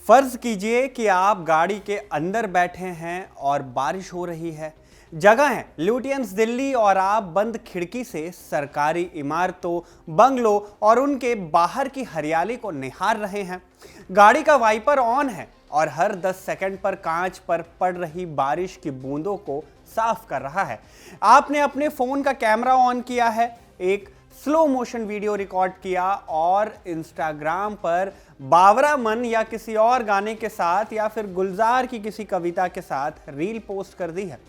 फर्ज कीजिए कि आप गाड़ी के अंदर बैठे हैं और बारिश हो रही है। जगह है ल्यूटियंस दिल्ली और आप बंद खिड़की से सरकारी इमारतों, बंगलों और उनके बाहर की हरियाली को निहार रहे हैं। गाड़ी का वाइपर ऑन है और हर 10 सेकंड पर कांच पर पड़ रही बारिश की बूंदों को साफ कर रहा है। आपने अपने फोन का कैमरा ऑन किया है, एक स्लो मोशन वीडियो रिकॉर्ड किया और इंस्टाग्राम पर बावरा मन या किसी और गाने के साथ या फिर गुलजार की किसी कविता के साथ रील पोस्ट कर दी है।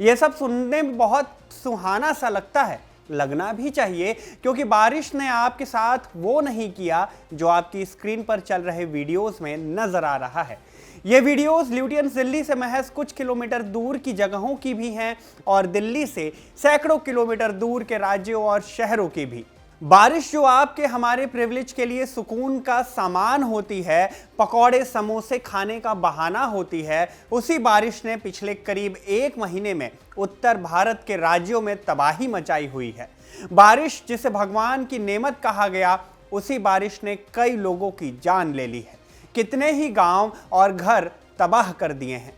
यह सब सुनने में बहुत सुहाना सा लगता है, लगना भी चाहिए, क्योंकि बारिश ने आपके साथ वो नहीं किया जो आपकी स्क्रीन पर चल रहे वीडियोस में नजर आ रहा है। ये वीडियोस ल्यूटियंस दिल्ली से महज कुछ किलोमीटर दूर की जगहों की भी हैं और दिल्ली से सैकड़ों किलोमीटर दूर के राज्यों और शहरों की भी। बारिश जो आपके हमारे प्रिविलेज के लिए सुकून का सामान होती है, पकौड़े समोसे खाने का बहाना होती है, उसी बारिश ने पिछले करीब 1 महीने में उत्तर भारत के राज्यों में तबाही मचाई हुई है। बारिश जिसे भगवान की नेमत कहा गया, उसी बारिश ने कई लोगों की जान ले ली है, कितने ही गांव और घर तबाह कर दिए हैं।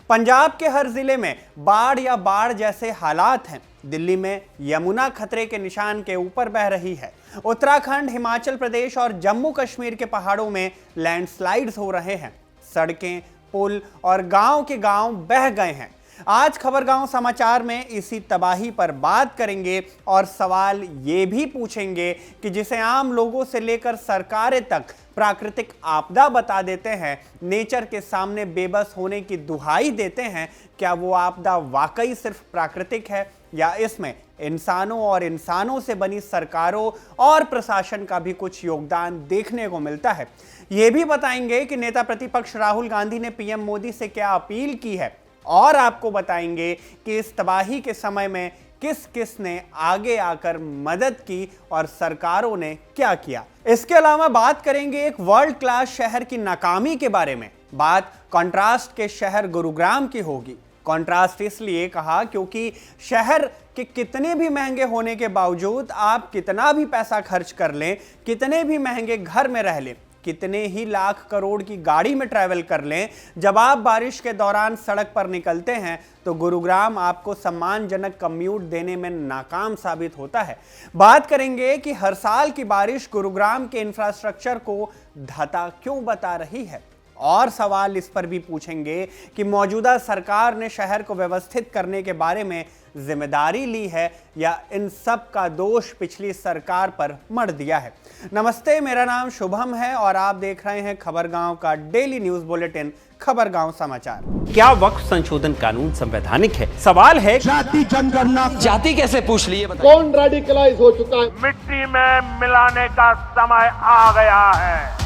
पंजाब के हर जिले में बाढ़ या बाढ़ जैसे हालात हैं। दिल्ली में यमुना खतरे के निशान के ऊपर बह रही है। उत्तराखंड, हिमाचल प्रदेश और जम्मू कश्मीर के पहाड़ों में लैंडस्लाइड्स हो रहे हैं। सड़कें, पुल और गांव के गांव बह गए हैं। आज खबरगांव समाचार में इसी तबाही पर बात करेंगे और सवाल ये भी पूछेंगे कि जिसे आम लोगों से लेकर सरकारें तक प्राकृतिक आपदा बता देते हैं, नेचर के सामने बेबस होने की दुहाई देते हैं, क्या वो आपदा वाकई सिर्फ प्राकृतिक है या इसमें इंसानों और इंसानों से बनी सरकारों और प्रशासन का भी कुछ योगदान देखने को मिलता है। ये भी बताएंगे कि नेता प्रतिपक्ष राहुल गांधी ने पीएम मोदी से क्या अपील की है और आपको बताएंगे कि इस तबाही के समय में किस किस ने आगे आकर मदद की और सरकारों ने क्या किया। इसके अलावा बात करेंगे एक वर्ल्ड क्लास शहर की नाकामी के बारे में। बात कंट्रास्ट के शहर गुरुग्राम की होगी। कंट्रास्ट इसलिए कहा क्योंकि शहर के कितने भी महंगे होने के बावजूद आप कितना भी पैसा खर्च कर लें, कितने भी महंगे घर में रह लें, कितने ही लाख करोड़ की गाड़ी में ट्रैवल कर लें, जब आप बारिश के दौरान सड़क पर निकलते हैं तो गुरुग्राम आपको सम्मानजनक कम्यूट देने में नाकाम साबित होता है। बात करेंगे कि हर साल की बारिश गुरुग्राम के इंफ्रास्ट्रक्चर को धता क्यों बता रही है और सवाल इस पर भी पूछेंगे कि मौजूदा सरकार ने शहर को व्यवस्थित करने के बारे में जिम्मेदारी ली है या इन सब का दोष पिछली सरकार पर मढ़ दिया है। नमस्ते, मेरा नाम शुभम है और आप देख रहे हैं खबरगांव का डेली न्यूज बुलेटिन खबरगांव समाचार। क्या वक्फ संशोधन कानून संवैधानिक है? सवाल है जाति जनगणना जाति कैसे पूछ लिए? कौन रेडिकलाइज हो चुका है? मिट्टी में मिलाने का समय आ गया है।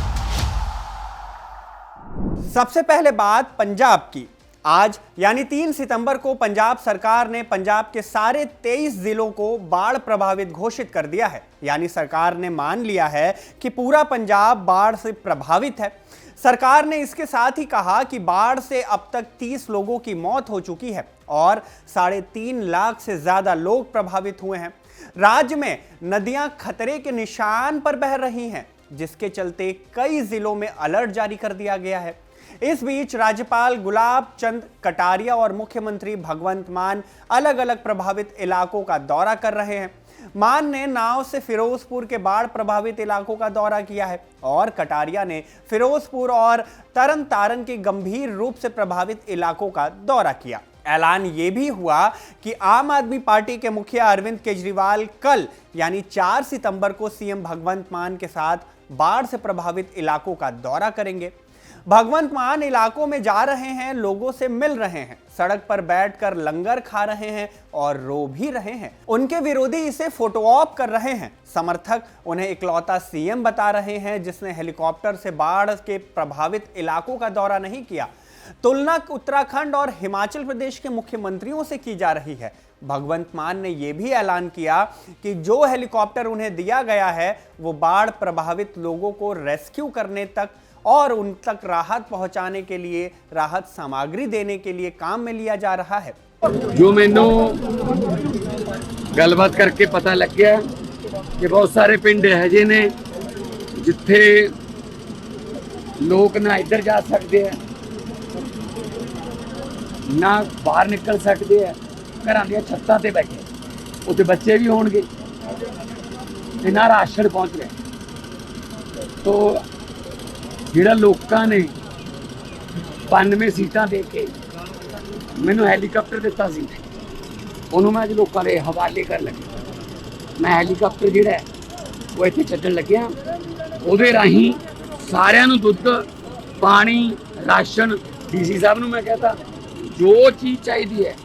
सबसे पहले बात पंजाब की। आज यानी 3 सितंबर को पंजाब सरकार ने पंजाब के सारे 23 जिलों को बाढ़ प्रभावित घोषित कर दिया है। यानी सरकार ने मान लिया है कि पूरा पंजाब बाढ़ से प्रभावित है। सरकार ने इसके साथ ही कहा कि बाढ़ से अब तक 30 लोगों की मौत हो चुकी है और 3.5 लाख से ज्यादा लोग प्रभावित हुए हैं। राज्य में नदियां खतरे के निशान पर बह रही हैं, जिसके चलते कई जिलों में अलर्ट जारी कर दिया गया है। इस बीच राज्यपाल गुलाब चंद कटारिया और मुख्यमंत्री भगवंत मान अलग अलग प्रभावित इलाकों का दौरा कर रहे हैं। मान ने नाव से फिरोजपुर के बाढ़ प्रभावित इलाकों का दौरा किया है और कटारिया ने फिरोजपुर और तरन तारण के गंभीर रूप से प्रभावित इलाकों का दौरा किया। ऐलान ये भी हुआ कि आम आदमी पार्टी के मुखिया अरविंद केजरीवाल कल यानी 4 सितंबर को सीएम भगवंत मान के साथ बाढ़ से प्रभावित इलाकों का दौरा करेंगे। भगवंत मान इलाकों में जा रहे हैं, लोगों से मिल रहे हैं, सड़क पर बैठकर लंगर खा रहे हैं और रो भी रहे हैं। उनके विरोधी इसे फोटो ऑप कर रहे हैं। समर्थक उन्हें इकलौता सीएम बता रहे हैं जिसने हेलीकॉप्टर से बाढ़ के प्रभावित इलाकों का दौरा नहीं किया। तुलना उत्तराखंड और हिमाचल प्रदेश के मुख्यमंत्रियों से की जा रही है। भगवंत मान ने यह भी ऐलान किया कि जो हेलीकॉप्टर उन्हें दिया गया है वो बाढ़ प्रभावित लोगों को रेस्क्यू करने तक और उन तक राहत पहुंचाने के लिए, राहत सामग्री देने के लिए काम में लिया जा रहा है। जो मैनू गलबात करके पता लग गया कि बहुत सारे पिंड है जिन्हें जिथे ਲੋਕ ਨਾ ਇੱਧਰ ਜਾ ਸਕਦੇ ਆ ਨਾ ਬਾਹਰ ਨਿਕਲ ਸਕਦੇ ਆ, ਘਰਾਂ ਦੀਆਂ ਛੱਤਾਂ ਤੇ ਬੈਠੇ, ਉੱਥੇ ਬੱਚੇ ਵੀ ਹੋਣਗੇ ਤੇ ਨਾ ਰਾਸ਼ਨ ਪਹੁੰਚ ਰਿਹਾ। ਤੋ ਜਿਹੜਾ ਲੋਕਾਂ ਨੇ 92 ਸੀਟਾਂ ਦੇ ਕੇ ਮੈਨੂੰ ਹੈਲੀਕਾਪਟਰ ਦਿੱਤਾ ਸੀ, ਉਹਨੂੰ ਮੈਂ ਅੱਜ ਲੋਕਾਂ ਦੇ ਹਵਾਲੇ ਕਰ ਲੱਗਿਆ। ਮੈਂ ਹੈਲੀਕਾਪਟਰ ਜਿਹੜਾ ਹੈ ਉਹ ਇੱਥੇ ਛੱਡਣ ਲੱਗਿਆ, ਉਹਦੇ ਰਾਹੀਂ ਸਾਰਿਆਂ ਨੂੰ ਦੁੱਧ, ਪਾਣੀ, ਰਾਸ਼ਨ, ਡੀਸੀ ਸਾਹਿਬ ਨੂੰ ਮੈਂ ਕਹਤਾ ਜੋ ਚੀਜ਼ ਚਾਹੀਦੀ ਹੈ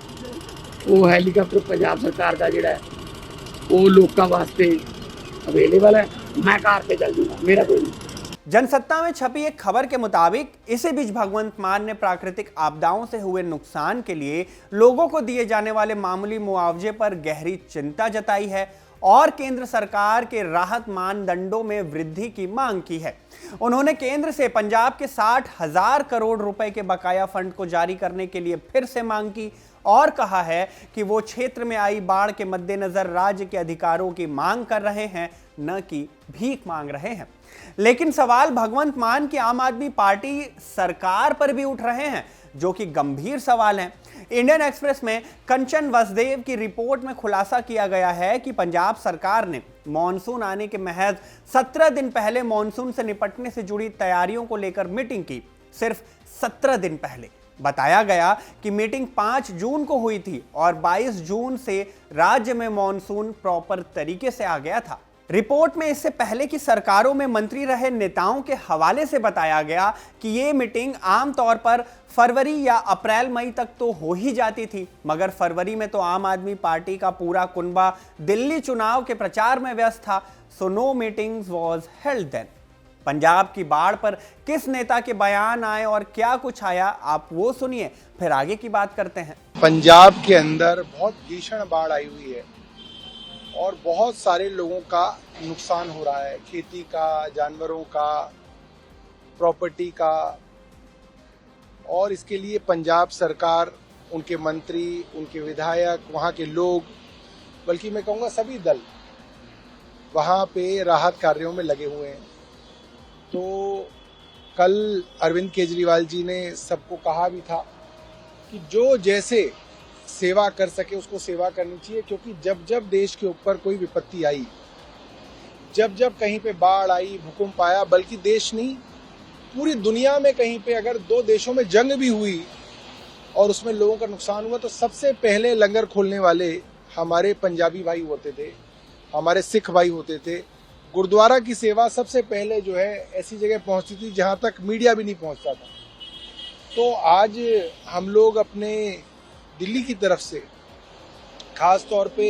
ਉਹ ਹੈਲੀਕਾਪਟਰ ਪੰਜਾਬ ਸਰਕਾਰ ਦਾ ਜਿਹੜਾ ਹੈ ਉਹ ਲੋਕਾਂ वास्ते अवेलेबल है। मैं कार पे चल दूंगा, मेरा कोई नहीं। जनसत्ता में छपी एक खबर के मुताबिक इसी बीच भगवंत मान ने प्राकृतिक आपदाओं से हुए नुकसान के लिए लोगों को दिए जाने वाले मामूली मुआवजे पर गहरी चिंता जताई है और केंद्र सरकार के राहत मानदंडों में वृद्धि की मांग की है। उन्होंने केंद्र से पंजाब के 60,000 करोड़ रुपए के बकाया फंड को जारी करने के लिए फिर से मांग की और कहा है कि वो क्षेत्र में आई बाढ़ के मद्देनजर राज्य के अधिकारों की मांग कर रहे हैं, न कि भीख मांग रहे हैं। लेकिन सवाल भगवंत मान की आम आदमी पार्टी सरकार पर भी उठ रहे हैं, जो कि गंभीर सवाल हैं। इंडियन एक्सप्रेस में कंचन वसुदेव की रिपोर्ट में खुलासा किया गया है कि पंजाब सरकार ने मॉनसून आने के महज 17 दिन पहले मॉनसून से निपटने से जुड़ी तैयारियों को लेकर मीटिंग की। सिर्फ 17 दिन पहले बताया गया कि मीटिंग 5 जून को हुई थी और 22 जून से राज्य में मॉनसून प्रॉपर तरीके से आ गया था। रिपोर्ट में इससे पहले की सरकारों में मंत्री रहे नेताओं के हवाले से बताया गया कि ये मीटिंग आमतौर पर फरवरी या अप्रैल मई तक तो हो ही जाती थी, मगर फरवरी में तो आम आदमी पार्टी का पूरा कुनबा दिल्ली चुनाव के प्रचार में व्यस्त था, so no meetings was held then. Punjab की बाढ़ पर किस नेता के बयान आए और क्या कुछ आया, आप वो सुनिए, फिर आगे की बात करते हैं। पंजाब के अंदर बहुत भीषण बाढ़ आई हुई है और बहुत सारे लोगों का नुकसान हो रहा है, खेती का, जानवरों का, प्रॉपर्टी का। और इसके लिए पंजाब सरकार, उनके मंत्री, उनके विधायक, वहाँ के लोग, बल्कि मैं कहूँगा सभी दल वहाँ पे राहत कार्यों में लगे हुए हैं। तो कल अरविंद केजरीवाल जी ने सबको कहा भी था कि जो जैसे सेवा कर सके उसको सेवा करनी चाहिए, क्योंकि जब जब देश के ऊपर कोई विपत्ति आई, जब जब कहीं पे बाढ़ आई, भूकंप आया, बल्कि देश नहीं पूरी दुनिया में कहीं पे अगर दो देशों में जंग भी हुई और उसमें लोगों का नुकसान हुआ, तो सबसे पहले लंगर खोलने वाले हमारे पंजाबी भाई होते थे, हमारे सिख भाई होते थे। गुरुद्वारा की सेवा सबसे पहले जो है ऐसी जगह पहुंचती थी जहां तक मीडिया भी नहीं पहुंचता था। तो आज हम लोग अपने दिल्ली की तरफ से खास तौर पे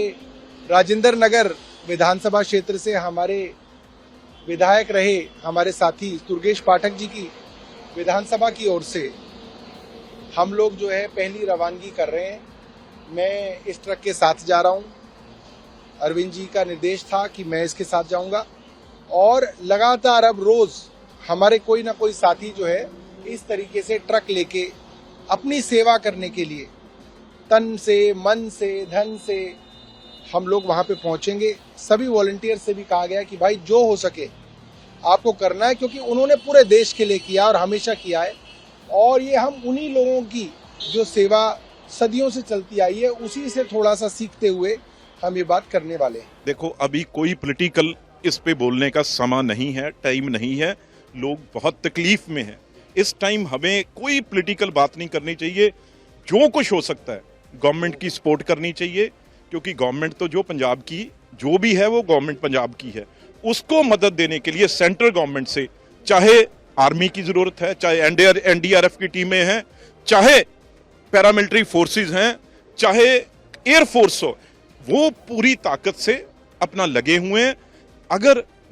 राजेंद्र नगर विधानसभा क्षेत्र से हमारे विधायक रहे हमारे साथी दुर्गेश पाठक जी की विधानसभा की ओर से हम लोग जो है पहली रवानगी कर रहे हैं। मैं इस ट्रक के साथ जा रहा हूं, अरविंद जी का निर्देश था कि मैं इसके साथ जाऊंगा और लगातार अब रोज हमारे कोई ना कोई साथी जो है इस तरीके से ट्रक लेके अपनी सेवा करने के लिए तन से, मन से, धन से हम लोग वहां पे पहुंचेंगे। सभी वॉलंटियर से भी कहा गया कि भाई जो हो सके आपको करना है, क्योंकि उन्होंने पूरे देश के लिए किया और हमेशा किया है। और ये हम उन्हीं लोगों की जो सेवा सदियों से चलती आई है उसी से थोड़ा सा सीखते हुए हम ये बात करने वाले हैं। देखो, अभी कोई पॉलिटिकल इस पे बोलने का समय नहीं है, टाइम नहीं है, लोग बहुत तकलीफ में हैं। इस टाइम हमें कोई पॉलिटिकल बात नहीं करनी चाहिए। जो कुछ हो सकता है गवर्नमेंट की सपोर्ट करनी चाहिए, क्योंकि गवर्नमेंट तो जो पंजाब की जो भी है वो गवर्नमेंट पंजाब की है। उसको मदद देने के लिए सेंट्रल गवर्नमेंट से चाहे आर्मी की जरूरत है, चाहे एनडीआरएफ की टीमें हैं, चाहे पैरामिलिट्री फोर्सेस हैं, चाहे एयरफोर्स हो, वो पूरी ताकत से अपना लगे हुए हैं।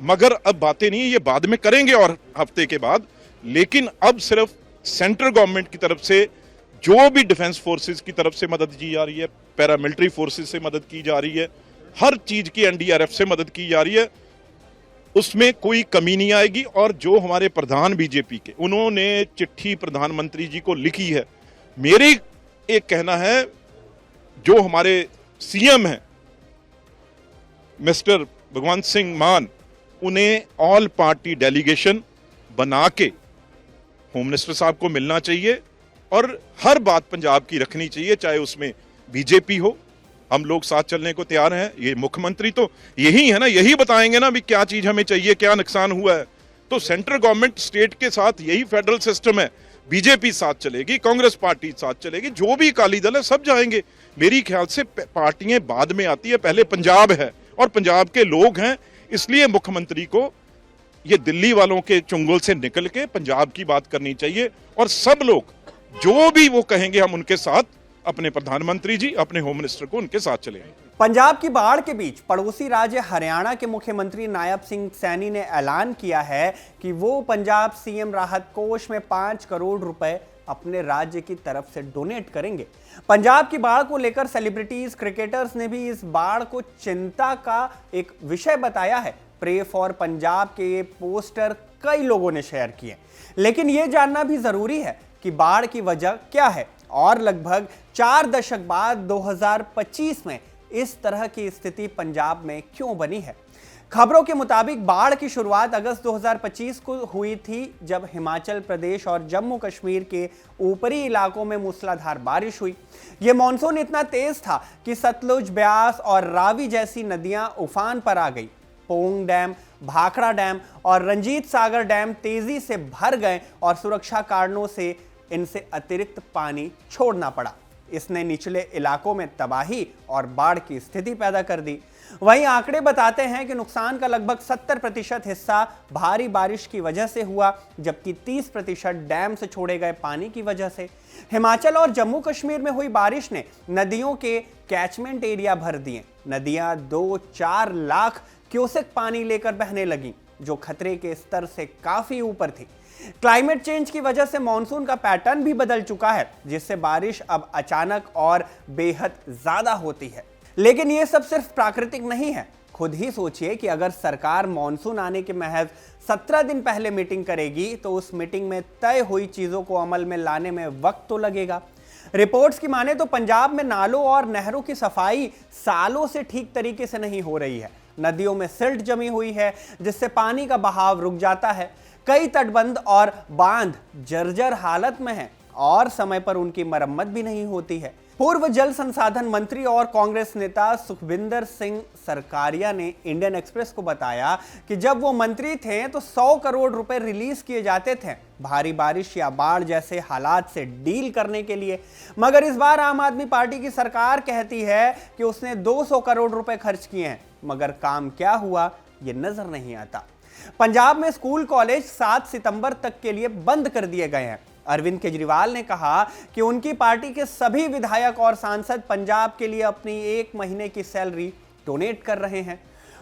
मगर अब बातें नहीं, ये बाद में करेंगे और हफ्ते के बाद। लेकिन अब सिर्फ सेंट्रल गवर्नमेंट की तरफ से जो भी डिफेंस फोर्सेस की तरफ से मदद की जा रही है, पैरामिलिट्री फोर्सेस से मदद की जा रही है, हर चीज की एनडीआरएफ से मदद की जा रही है, उसमें कोई कमी नहीं आएगी। और जो हमारे प्रधान बीजेपी के, उन्होंने चिट्ठी प्रधानमंत्री जी को लिखी है। मेरी एक कहना है, जो हमारे सीएम हैं मिस्टर भगवंत सिंह मान, उन्हें ऑल पार्टी डेलीगेशन बना के होम मिनिस्टर साहब को मिलना चाहिए और हर बात पंजाब की रखनी चाहिए, चाहे उसमें बीजेपी हो। हम लोग साथ चलने को तैयार हैं। ये मुख्यमंत्री तो यही है ना, यही बताएंगे ना भी क्या चीज हमें चाहिए, क्या नुकसान हुआ है। तो सेंट्रल गवर्नमेंट स्टेट के साथ यही फेडरल सिस्टम है। बीजेपी साथ चलेगी, कांग्रेस पार्टी साथ चलेगी, जो भी अकाली दल है सब जाएंगे। मेरी ख्याल से पार्टियां बाद में आती है, पहले पंजाब है और पंजाब के लोग हैं। इसलिए मुख्यमंत्री को ये दिल्ली वालों के चुंगल से निकल के पंजाब की बात करनी चाहिए और सब लोग जो भी वो कहेंगे हम उनके साथ, अपने प्रधानमंत्री जी, अपने होम मिनिस्टर को उनके साथ चलेंगे। पंजाब की बाढ़ के बीच पड़ोसी राज्य हरियाणा के मुख्यमंत्री नायब सिंह सैनी ने ऐलान किया है कि वो पंजाब सीएम राहत कोष में 5 करोड़ रुपए अपने राज्य की तरफ से डोनेट करेंगे। पंजाब की बाढ़ को लेकर सेलिब्रिटीज, क्रिकेटर्स ने भी इस बाढ़ को चिंता का एक विषय बताया है। प्रे फॉर पंजाब के ये पोस्टर कई लोगों ने शेयर किए, लेकिन यह जानना भी जरूरी है कि बाढ़ की वजह क्या है और लगभग 4 दशक बाद 2025 में इस तरह की स्थिति पंजाब में क्यों बनी है। खबरों के मुताबिक बाढ़ की शुरुआत अगस्त 2025 को हुई थी, जब हिमाचल प्रदेश और जम्मू कश्मीर के ऊपरी इलाकों में मूसलाधार बारिश हुई। यह मॉनसून इतना तेज था कि सतलुज, ब्यास और रावी जैसी नदियां उफान पर आ गई। पोंग डैम, भाखड़ा डैम और रंजीत सागर डैम तेजी से भर गए और सुरक्षा कारणों से इनसे अतिरिक्त पानी छोड़ना पड़ा। इसने निचले इलाकों में तबाही और बाढ़ की स्थिति पैदा कर दी। वहीं आंकड़े बताते हैं कि नुकसान का लगभग 70% हिस्सा भारी बारिश की वजह से हुआ, जबकि 30% डैम से छोड़े गए पानी की वजह से। हिमाचल और जम्मू कश्मीर में हुई बारिश ने नदियों के कैचमेंट एरिया भर दिए। नदियां 2-4 लाख क्यूसेक पानी लेकर बहने लगी, जो खतरे के स्तर से काफी ऊपर थी। क्लाइमेट चेंज की वजह से मॉनसून का पैटर्न भी बदल चुका है, जिससे बारिश अब अचानक और बेहद ज्यादा होती है। लेकिन यह सब सिर्फ प्राकृतिक नहीं है। खुद ही सोचिए कि अगर सरकार मॉनसून आने के महज 17 दिन पहले मीटिंग करेगी, तो उस मीटिंग में तय हुई चीजों को अमल में लाने में वक्त तो लगेगा। रिपोर्ट्स की माने तो पंजाब में नालों और नहरों की सफाई सालों से ठीक तरीके से नहीं हो रही है। नदियों में सिल्ट जमी हुई है, जिससे पानी का बहाव रुक जाता है। कई तटबंध और बांध जर्जर हालत में हैं और समय पर उनकी मरम्मत भी नहीं होती है। पूर्व जल संसाधन मंत्री और कांग्रेस नेता सुखविंदर सिंह सरकारिया ने इंडियन एक्सप्रेस को बताया कि जब वो मंत्री थे तो 100 करोड़ रुपए रिलीज किए जाते थे भारी बारिश या बाढ़ जैसे हालात से डील करने के लिए। मगर इस बार आम आदमी पार्टी की सरकार कहती है कि उसने 200 करोड़ रुपए खर्च किए हैं, मगर काम क्या हुआ ये नजर नहीं आता। पंजाब में स्कूल कॉलेज 7 सितंबर तक के लिए बंद कर दिए गए हैं। अरविंद केजरीवाल ने कहा कि उनकी पार्टी के सभी विधायक और सांसद पंजाब के लिए अपनी 1 महीने की सैलरी डोनेट कर रहे हैं।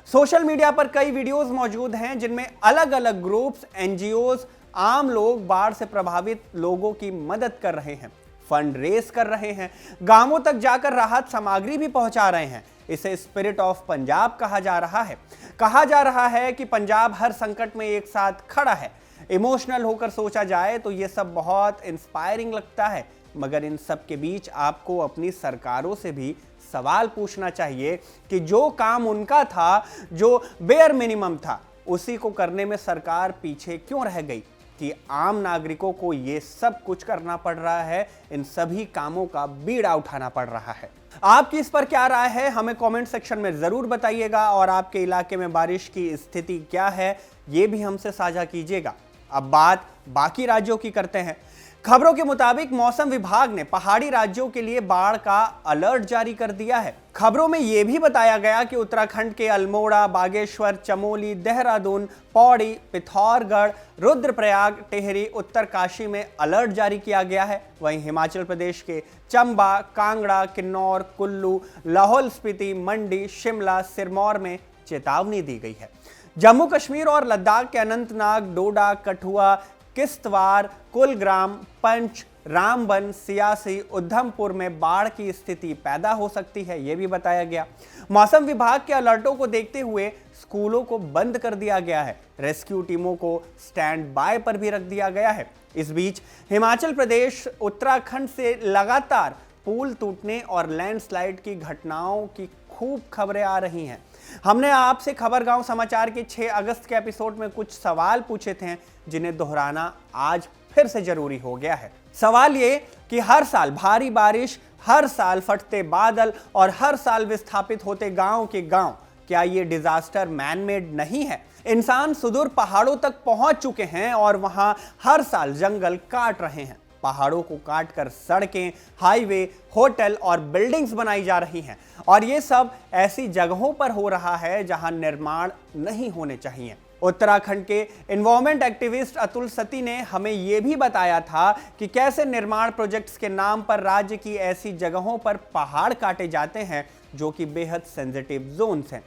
सोशल मीडिया पर कई वीडियोस मौजूद हैं जिनमें अलग अलग ग्रुप्स, एनजीओज, आम लोग बाढ़ से प्रभावित लोगों की मदद कर रहे हैं, फंड रेज कर रहे हैं, गांवों तक जाकर राहत सामग्री भी पहुंचा रहे हैं। इसे स्पिरिट ऑफ पंजाब कहा जा रहा है। कहा जा रहा है कि पंजाब हर संकट में एक साथ खड़ा है। इमोशनल होकर सोचा जाए तो ये सब बहुत इंस्पायरिंग लगता है, मगर इन सब के बीच आपको अपनी सरकारों से भी सवाल पूछना चाहिए कि जो काम उनका था, जो बेयर मिनिमम था, उसी को करने में सरकार पीछे क्यों रह गई कि आम नागरिकों को ये सब कुछ करना पड़ रहा है। इन सभी कामों का बीड़ा उठाना पड़ रहा है। आपकी इस पर क्या राय है, हमें कमेंट सेक्शन में जरूर बताइएगा और आपके इलाके में बारिश की स्थिति क्या है ये भी हमसे साझा कीजिएगा। अब बात बाकी राज्यों की करते हैं। खबरों के मुताबिक मौसम विभाग ने पहाड़ी राज्यों के लिए बाढ़ का अलर्ट जारी कर दिया है। खबरों में यह भी बताया गया कि उत्तराखंड के अल्मोड़ा, बागेश्वर, चमोली, देहरादून, पौड़ी, पिथौरागढ़, रुद्रप्रयाग, टिहरी, उत्तरकाशी में अलर्ट जारी किया गया है। वहीं हिमाचल प्रदेश के चंबा, कांगड़ा, किन्नौर, कुल्लू, लाहौल स्पीति, मंडी, शिमला, सिरमौर में चेतावनी दी गई है। जम्मू कश्मीर और लद्दाख के अनंतनाग, डोडा, कठुआ, किश्तवाड़, कुलग्राम, पंच, रामबन, सियासी, उधमपुर में बाढ़ की स्थिति पैदा हो सकती है, यह भी बताया गया। मौसम विभाग के अलर्टों को देखते हुए स्कूलों को बंद कर दिया गया है। रेस्क्यू टीमों को स्टैंड बाय पर भी रख दिया गया है। इस बीच हिमाचल प्रदेश, उत्तराखंड से लगातार पुल टूटने और लैंडस्लाइड की घटनाओं की खूब खबरें आ रही हैं। हमने आपसे खबरगांव समाचार के 6 अगस्त के एपिसोड में कुछ सवाल पूछे थे, जिन्हें दोहराना आज फिर से जरूरी हो गया है। सवाल ये कि हर साल भारी बारिश, हर साल फटते बादल और हर साल विस्थापित होते गांव के गांव, क्या ये डिजास्टर मैन मेड नहीं है? इंसान सुदूर पहाड़ों तक पहुंच चुके हैं और वहां हर साल जंगल काट रहे हैं। पहाड़ों को काटकर सड़कें, हाईवे, होटल और बिल्डिंग्स बनाई जा रही हैं और ये सब ऐसी जगहों पर हो रहा है जहां निर्माण नहीं होने चाहिए। उत्तराखंड के एनवायरमेंट एक्टिविस्ट अतुल सती ने हमें यह भी बताया था कि कैसे निर्माण प्रोजेक्ट्स के नाम पर राज्य की ऐसी जगहों पर पहाड़ काटे जाते हैं जो कि बेहद सेंसिटिव जोन्स हैं।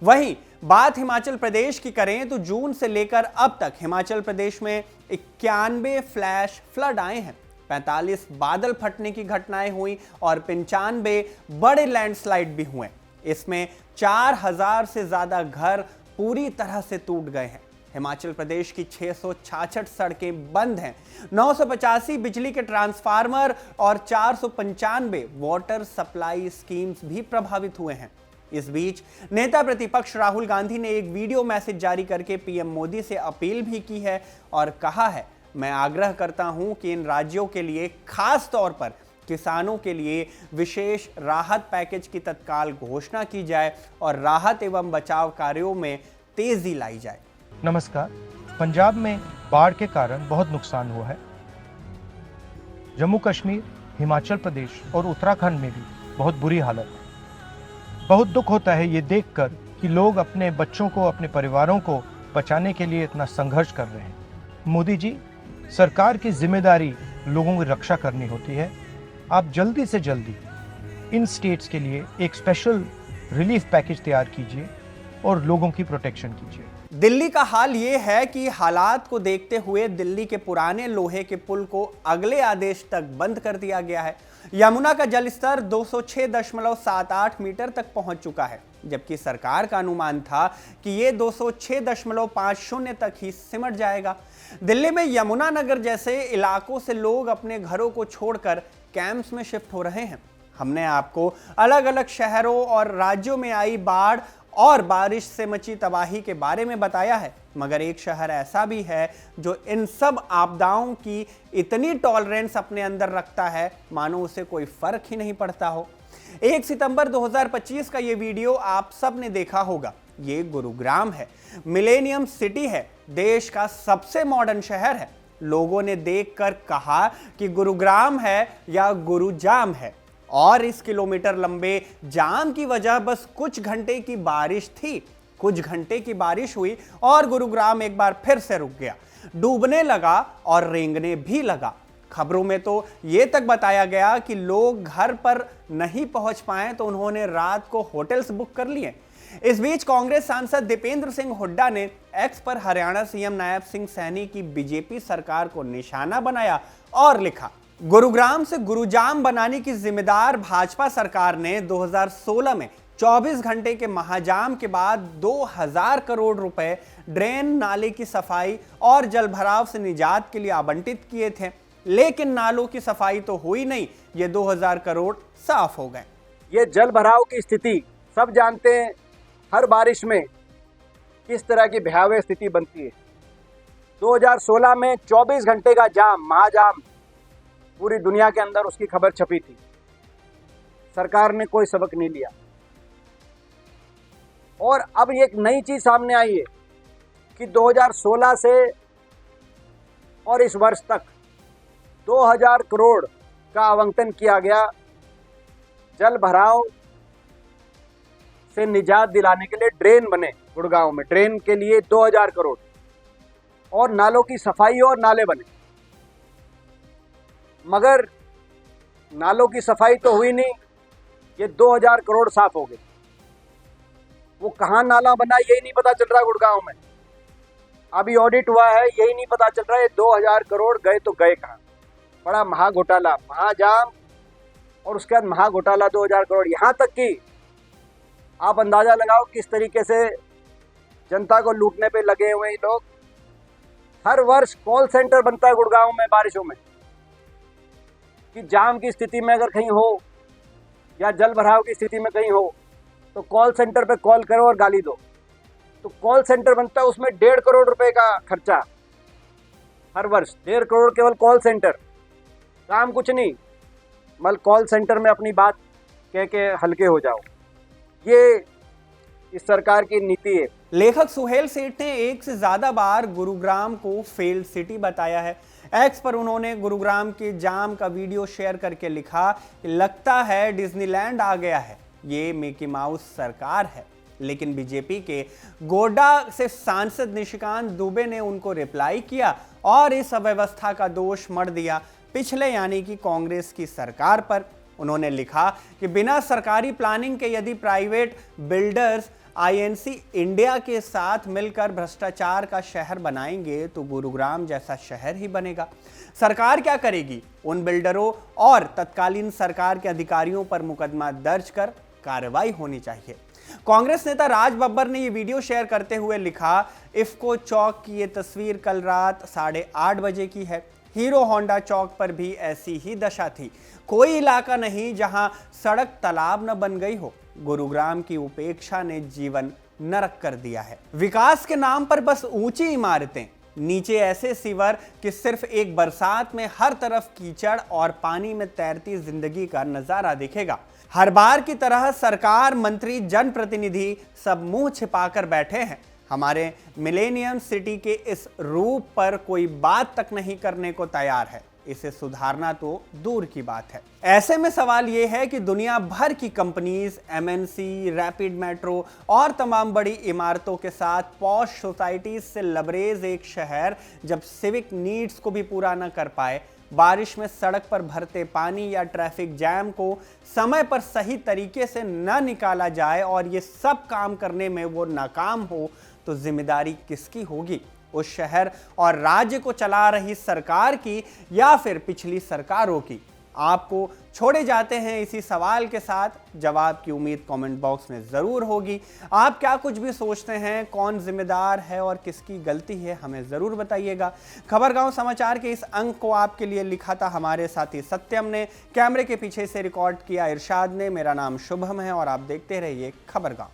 वहीं बात हिमाचल प्रदेश की करें तो जून से लेकर अब तक हिमाचल प्रदेश में 91 फ्लैश फ्लड आए हैं, 45 बादल फटने की घटनाएं हुई और 95 बड़े लैंडस्लाइड भी हुए। इसमें 4000 से ज्यादा घर पूरी तरह से टूट गए हैं। हिमाचल प्रदेश की 666 सड़कें बंद हैं, 985 बिजली के ट्रांसफार्मर और 495 वाटर सप्लाई स्कीम्स भी प्रभावित हुए हैं। इस बीच नेता प्रतिपक्ष राहुल गांधी ने एक वीडियो मैसेज जारी करके पीएम मोदी से अपील भी की है और कहा है, मैं आग्रह करता हूं कि इन राज्यों के लिए, खास तौर पर किसानों के लिए विशेष राहत पैकेज की तत्काल घोषणा की जाए और राहत एवं बचाव कार्यों में तेजी लाई जाए। नमस्कार। पंजाब में बाढ़ के कारण बहुत नुकसान हुआ है। जम्मू कश्मीर, हिमाचल प्रदेश और उत्तराखंड में भी बहुत बुरी हालत है। बहुत दुख होता है ये देखकर कि लोग अपने बच्चों को, अपने परिवारों को बचाने के लिए इतना संघर्ष कर रहे हैं। मोदी जी, सरकार की जिम्मेदारी लोगों की रक्षा करनी होती है। आप जल्दी से जल्दी इन स्टेट्स के लिए एक स्पेशल रिलीफ पैकेज तैयार कीजिए और लोगों की प्रोटेक्शन कीजिए। दिल्ली का हाल ये है कि हालात को देखते हुए दिल्ली के पुराने लोहे के पुल को अगले आदेश तक बंद कर दिया गया है। यमुना का जलस्तर 206.78 मीटर तक पहुंच चुका है, जबकि सरकार का अनुमान था कि ये 206.50 तक ही सिमट जाएगा। दिल्ली में यमुना नगर जैसे इलाकों से लोग अपने घरों को छोड़कर कैंप्स में शिफ्ट हो रहे हैं। हमने आपको अलग अलग शहरों और राज्यों में आई बाढ़ और बारिश से मची तबाही के बारे में बताया है, मगर एक शहर ऐसा भी है जो इन सब आपदाओं की इतनी टॉलरेंस अपने अंदर रखता है मानो उसे कोई फर्क ही नहीं पड़ता हो। 1 सितंबर 2025 का ये वीडियो आप सब ने देखा होगा। ये गुरुग्राम है, मिलेनियम सिटी है, देश का सबसे मॉडर्न शहर है। लोगों ने देखकर कहा कि गुरुग्राम है या गुरुजाम है, और इस किलोमीटर लंबे जाम की वजह बस कुछ घंटे की बारिश थी। कुछ घंटे की बारिश हुई और गुरुग्राम एक बार फिर से रुक गया, डूबने लगा और रेंगने भी लगा। खबरों में तो ये तक बताया गया कि लोग घर पर नहीं पहुंच पाए तो उन्होंने रात को होटल्स बुक कर लिए। इस बीच कांग्रेस सांसद दीपेंद्र सिंह हुड्डा ने एक्स पर हरियाणा सीएम नायब सिंह सैनी की बीजेपी सरकार को निशाना बनाया और लिखा, गुरुग्राम से गुरुजाम बनाने की जिम्मेदार भाजपा सरकार ने 2016 में 24 घंटे के महाजाम के बाद 2000 करोड़ रुपए ड्रेन, नाले की सफाई और जलभराव से निजात के लिए आवंटित किए थे, लेकिन नालों की सफाई तो हुई नहीं। ये 2000 करोड़ साफ हो गए। ये जल भराव की स्थिति सब जानते हैं, हर बारिश में किस तरह की भयावह स्थिति बनती है। 2016 में 24 घंटे का जाम, महाजाम, पूरी दुनिया के अंदर उसकी खबर छपी थी। सरकार ने कोई सबक नहीं लिया और अब एक नई चीज सामने आई है कि 2016 से और इस वर्ष तक 2000 करोड़ का आवंटन किया गया जल भराव से निजात दिलाने के लिए। ड्रेन बने गुड़गांव में, ड्रेन के लिए 2000 करोड़ और नालों की सफाई और नाले बने, मगर नालों की सफाई तो हुई नहीं। ये 2000 करोड़ साफ हो गए। वो कहाँ नाला बना यही नहीं पता चल रहा गुड़गांव में। अभी ऑडिट हुआ है, यही नहीं पता चल रहा है 2000 करोड़ गए तो गए कहाँ। बड़ा महा घोटाला, महाजाम और उसके बाद महा घोटाला 2000 करोड़। यहाँ तक कि आप अंदाजा लगाओ किस तरीके से जनता को लूटने पे लगे हुए हैं लोग। हर वर्ष कॉल सेंटर बनता है गुड़गांव में बारिशों में कि जाम की स्थिति में अगर कहीं हो या जल भराव की स्थिति में कहीं हो तो कॉल सेंटर पे कॉल करो और गाली दो। तो कॉल सेंटर बनता है, उसमें 1.5 करोड़ रुपए का खर्चा हर वर्ष 1.5 करोड़ केवल कॉल सेंटर, काम कुछ नहीं, मतलब कॉल सेंटर में अपनी बात कह के हल्के हो जाओ, ये इस सरकार की नीति है। लेखक सुहेल सेठ ने एक से ज्यादा बार गुरुग्राम को फेल्ड सिटी बताया है। एक्स पर उन्होंने गुरुग्राम के जाम का वीडियो शेयर करके लिखा कि लगता है डिज्नीलैंड आ गया है, ये मिकी माउस सरकार है। लेकिन बीजेपी के गोड्डा से सांसद निशिकांत दुबे ने उनको रिप्लाई किया और इस अव्यवस्था का दोष मढ़ दिया पिछले यानी कि कांग्रेस की सरकार पर। उन्होंने लिखा कि बिना सरकारी प्लानिंग के यदि प्राइवेट बिल्डर्स आईएनसी इंडिया के साथ मिलकर भ्रष्टाचार का शहर बनाएंगे तो गुरुग्राम जैसा शहर ही बनेगा। सरकार क्या करेगी? उन बिल्डरों और तत्कालीन सरकार के अधिकारियों पर मुकदमा दर्ज कर कार्रवाई होनी चाहिए। कांग्रेस नेता राज बब्बर ने यह वीडियो शेयर करते हुए लिखा, इफ्को चौक की ये तस्वीर कल रात 8:30 बजे की है। हीरो होंडा चौक पर भी ऐसी ही दशा थी। कोई इलाका नहीं जहां सड़क तालाब न बन गई हो। गुरुग्राम की उपेक्षा ने जीवन नरक कर दिया है। विकास के नाम पर बस ऊंची इमारतें, नीचे ऐसे सीवर कि सिर्फ एक बरसात में हर तरफ कीचड़ और पानी में तैरती जिंदगी का नजारा दिखेगा। हर बार की तरह सरकार, मंत्री, जनप्रतिनिधि सब मुंह छिपाकर बैठे हैं। हमारे मिलेनियम सिटी के इस रूप पर कोई बात तक नहीं करने को तैयार है। इसे सुधारना तो दूर की बात है। ऐसे में सवाल यह है कि दुनिया भर की कंपनीज, एमएनसी, रैपिड मेट्रो और तमाम बड़ी इमारतों के साथ पॉश सोसाइटीज से लबरेज एक शहर जब सिविक नीड्स को भी पूरा न कर पाए, बारिश में सड़क पर भरते पानी या ट्रैफिक जैम को समय पर सही तरीके से न निकाला जाए और ये सब काम करने में वो नाकाम हो, तो जिम्मेदारी किसकी होगी? उस शहर और राज्य को चला रही सरकार की या फिर पिछली सरकारों की? आपको छोड़े जाते हैं इसी सवाल के साथ। जवाब की उम्मीद कमेंट बॉक्स में जरूर होगी। आप क्या कुछ भी सोचते हैं, कौन जिम्मेदार है और किसकी गलती है, हमें जरूर बताइएगा। खबरगांव समाचार के इस अंक को आपके लिए लिखा था हमारे साथी सत्यम ने, कैमरे के पीछे से रिकॉर्ड किया इरशाद ने। मेरा नाम शुभम है और आप देखते रहिए खबरगांव।